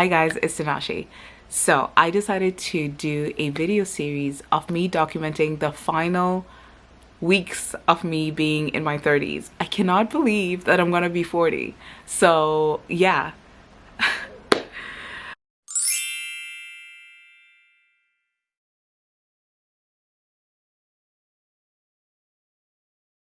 Hi guys, it's Tinashe. So I decided to do a video series of me documenting the final weeks of me being in my 30s. I cannot believe that I'm gonna be 40. So yeah.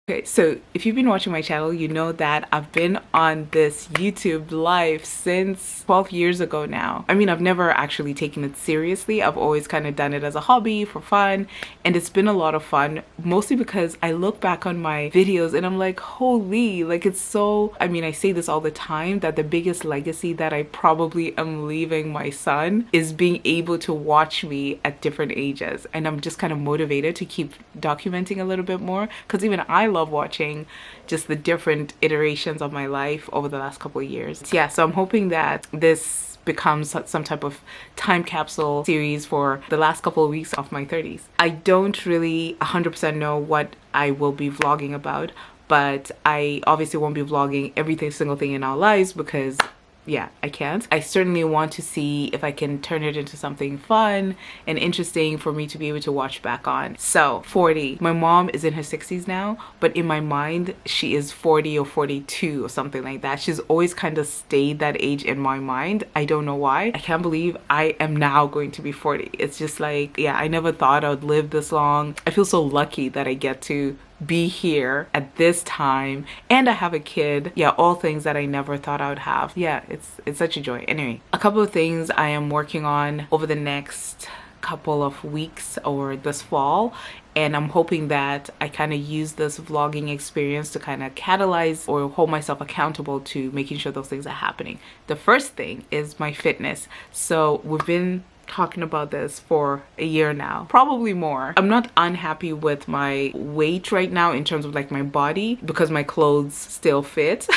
Okay, so if you've been watching my channel, you know that I've been on this YouTube live since 12 years ago now. I mean, I've never actually taken it seriously. I've always kind of done it as a hobby for fun, and it's been a lot of fun, mostly because I look back on my videos and I'm like, holy, like it's so, I mean, I say this all the time that the biggest legacy that I probably am leaving my son is being able to watch me at different ages. And I'm just kind of motivated to keep documenting a little bit more, because even I love watching just the different iterations of my life over the last couple of years. Yeah, so I'm hoping that this becomes some type of time capsule series for the last couple of weeks of my 30s. I don't really 100% know what I will be vlogging about, but I obviously won't be vlogging every single thing in our lives because yeah, I can't. I certainly want to see if I can turn it into something fun and interesting for me to be able to watch back on. So 40. My mom is in her 60s now, but in my mind she is 40 or 42 or something like that. She's always kind of stayed that age in my mind. I don't know why. I can't believe I am now going to be 40. It's just like, yeah, I never thought I would live this long. I feel so lucky that I get to be here at this time, and I have a kid. Yeah, all things that I never thought I would have. Yeah, it's such a joy. Anyway, a couple of things I am working on over the next couple of weeks or this fall, and I'm hoping that I kind of use this vlogging experience to kind of catalyze or hold myself accountable to making sure those things are happening. The first thing is my fitness. So we've been talking about this for a year now, probably more. I'm not unhappy with my weight right now in terms of like my body because my clothes still fit.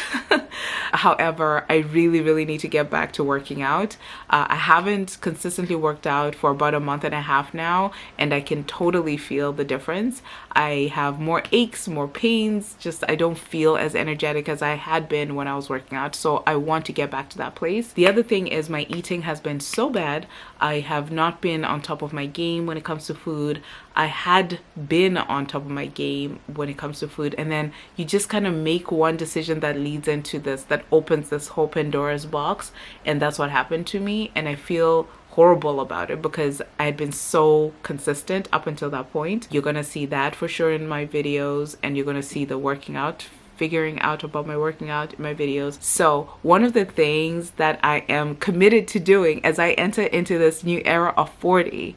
However, I really need to get back to working out. I haven't consistently worked out for about a month and a half now, and I can totally feel the difference. I have more aches, more pains, just I don't feel as energetic as I had been when I was working out, so I want to get back to that place. The other thing is my eating has been so bad. I have not been on top of my game when it comes to food. I had been on top of my game when it comes to food, and then you just kind of make one decision that leads into this, that opens this whole Pandora's box, and that's what happened to me. And I feel horrible about it because I had been so consistent up until that point. You're gonna see that for sure in my videos, and you're gonna see the working out, figuring out about my working out in my videos. So one of the things that I am committed to doing as I enter into this new era of 40,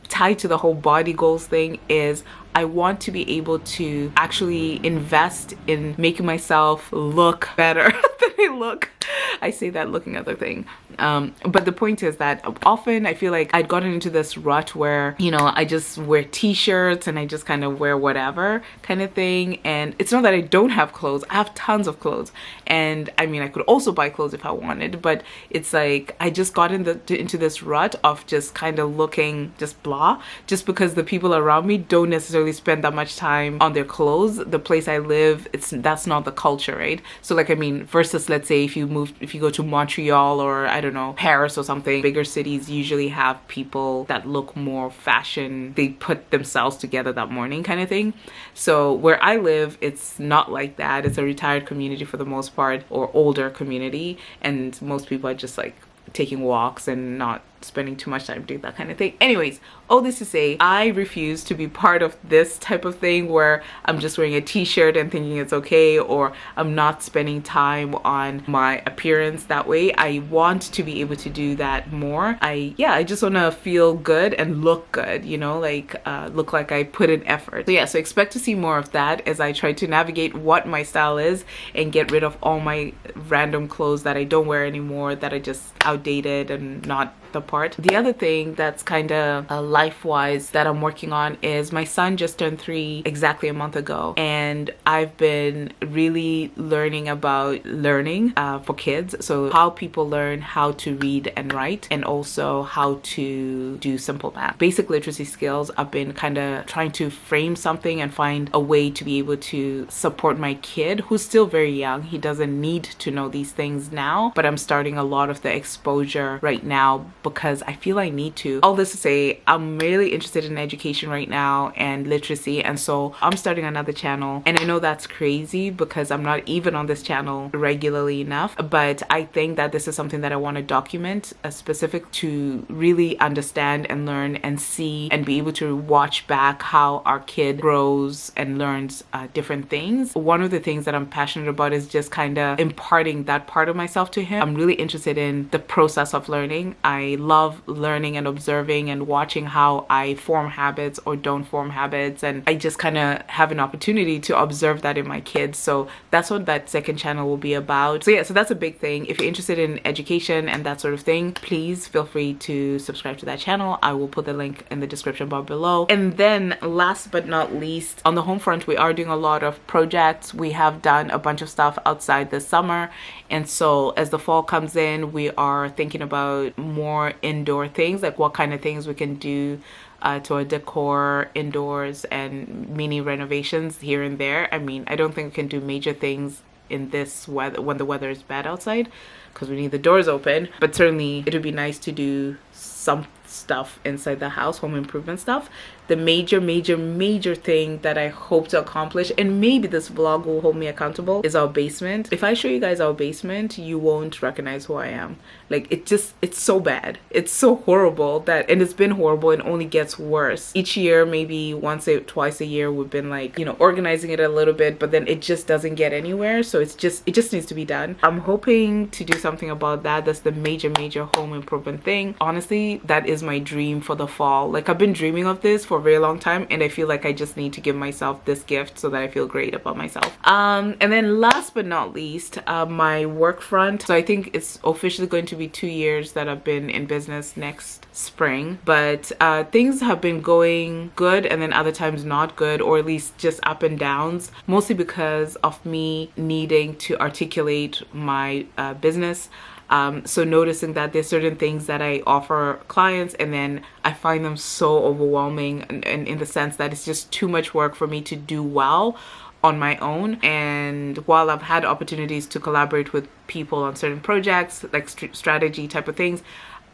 tied to the whole body goals thing, is I want to be able to actually invest in making myself look better than I look. I say that looking at the thing. But the point is that often I feel like I'd gotten into this rut where, you know, I just wear t-shirts and I just kind of wear whatever kind of thing. And it's not that I don't have clothes. I have tons of clothes. And I mean, I could also buy clothes if I wanted, but it's like I just got into this rut of just kind of looking just blah, just because the people around me don't necessarily spend that much time on their clothes. The place I live, that's not the culture, right? So like, I mean, versus let's say if you go to Montreal or I don't know, Paris or something, bigger cities usually have people that look more fashion. They put themselves together that morning kind of thing. So where I live, it's not like that. It's a retired community for the most part, or older community, and most people are just like taking walks and not spending too much time doing that kind of thing. Anyways, all this to say, I refuse to be part of this type of thing where I'm just wearing a t-shirt and thinking it's okay, or I'm not spending time on my appearance that way. I want to be able to do that more. I just want to feel good and look good, you know, like look like I put in effort. So yeah, so expect to see more of that as I try to navigate what my style is and get rid of all my random clothes that I don't wear anymore, that are just outdated and not the part. The other thing that's kind of life-wise that I'm working on is my son just turned 3 exactly a month ago, and I've been really learning about learning for kids. So how people learn how to read and write, and also how to do simple math, basic literacy skills. I've been kind of trying to frame something and find a way to be able to support my kid who's still very young. He doesn't need to know these things now, but I'm starting a lot of the exposure right now because I feel I need to. All this to say, I'm really interested in education right now and literacy, and so I'm starting another channel. And I know that's crazy because I'm not even on this channel regularly enough, but I think that this is something that I want to document, specific to really understand and learn and see and be able to watch back how our kid grows and learns different things. One of the things that I'm passionate about is just kind of imparting that part of myself to him. I'm really interested in the process of learning. I love learning and observing and watching how I form habits or don't form habits, and I just kind of have an opportunity to observe that in my kids. So that's what that second channel will be about. So yeah, so that's a big thing. If you're interested in education and that sort of thing, please feel free to subscribe to that channel. I will put the link in the description bar below. And then last but not least, on the home front, we are doing a lot of projects. We have done a bunch of stuff outside this summer, and so as the fall comes in, we are thinking about more indoor things, like what kind of things we can do to our decor indoors and mini renovations here and there. I mean, I don't think we can do major things in this weather when the weather is bad outside, because we need the doors open, but certainly it would be nice to do some stuff inside the house, home improvement stuff. The major thing that I hope to accomplish, and maybe this vlog will hold me accountable, is our basement. If I show you guys our basement, you won't recognize who I am. Like, it's so bad, it's so horrible that, and it's been horrible and only gets worse each year. Maybe twice a year we've been like, you know, organizing it a little bit, but then it just doesn't get anywhere. So it just needs to be done. I'm hoping to do something about that. That's the major home improvement thing. Honestly, that is my dream for the fall. Like, I've been dreaming of this for a very long time, and I feel like I just need to give myself this gift so that I feel great about myself. And then last but not least, my work front. So I think it's officially going to be 2 years that I've been in business next spring, but things have been going good and then other times not good, or at least just up and downs, mostly because of me needing to articulate my business. So noticing that there's certain things that I offer clients and then I find them so overwhelming, and in the sense that it's just too much work for me to do well on my own. And while I've had opportunities to collaborate with people on certain projects, like strategy type of things,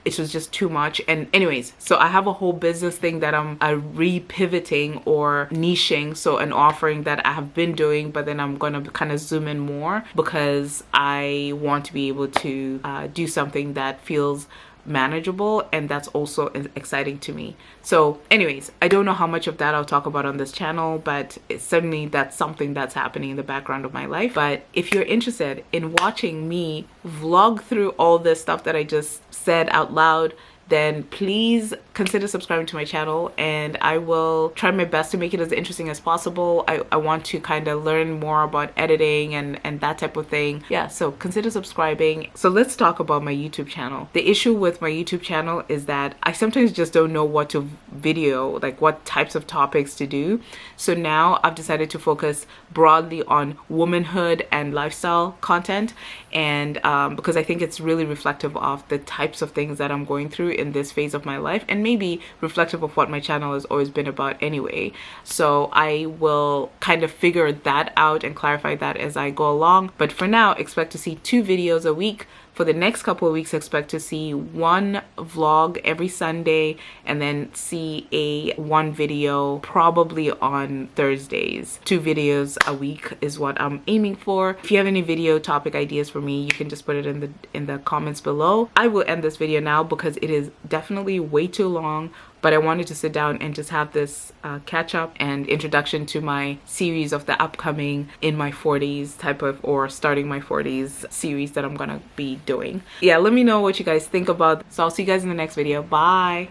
it was just too much. And anyways, so I have a whole business thing that I'm re-pivoting or niching, so an offering that I have been doing, but then I'm gonna kind of zoom in more because I want to be able to do something that feels manageable, and that's also exciting to me. So anyways, I don't know how much of that I'll talk about on this channel, but certainly that's something that's happening in the background of my life. But if you're interested in watching me vlog through all this stuff that I just said out loud, then please consider subscribing to my channel, and I will try my best to make it as interesting as possible. I want to kind of learn more about editing and that type of thing. Yeah, so consider subscribing. So let's talk about my YouTube channel. The issue with my YouTube channel is that I sometimes just don't know what to video, like what types of topics to do. So now I've decided to focus broadly on womanhood and lifestyle content, and because I think it's really reflective of the types of things that I'm going through in this phase of my life, and maybe reflective of what my channel has always been about anyway. So I will kind of figure that out and clarify that as I go along. But for now, expect to see 2 videos a week. For the next couple of weeks, expect to see 1 vlog every Sunday, and then see one video probably on Thursdays. 2 videos a week is what I'm aiming for. If you have any video topic ideas for me, you can just put it in the comments below. I will end this video now because it is definitely way too long, but I wanted to sit down and just have this catch up and introduction to my series of the upcoming in my 40s type of, or starting my 40s series that I'm gonna be doing. Yeah, let me know what you guys think about. So I'll see you guys in the next video. Bye.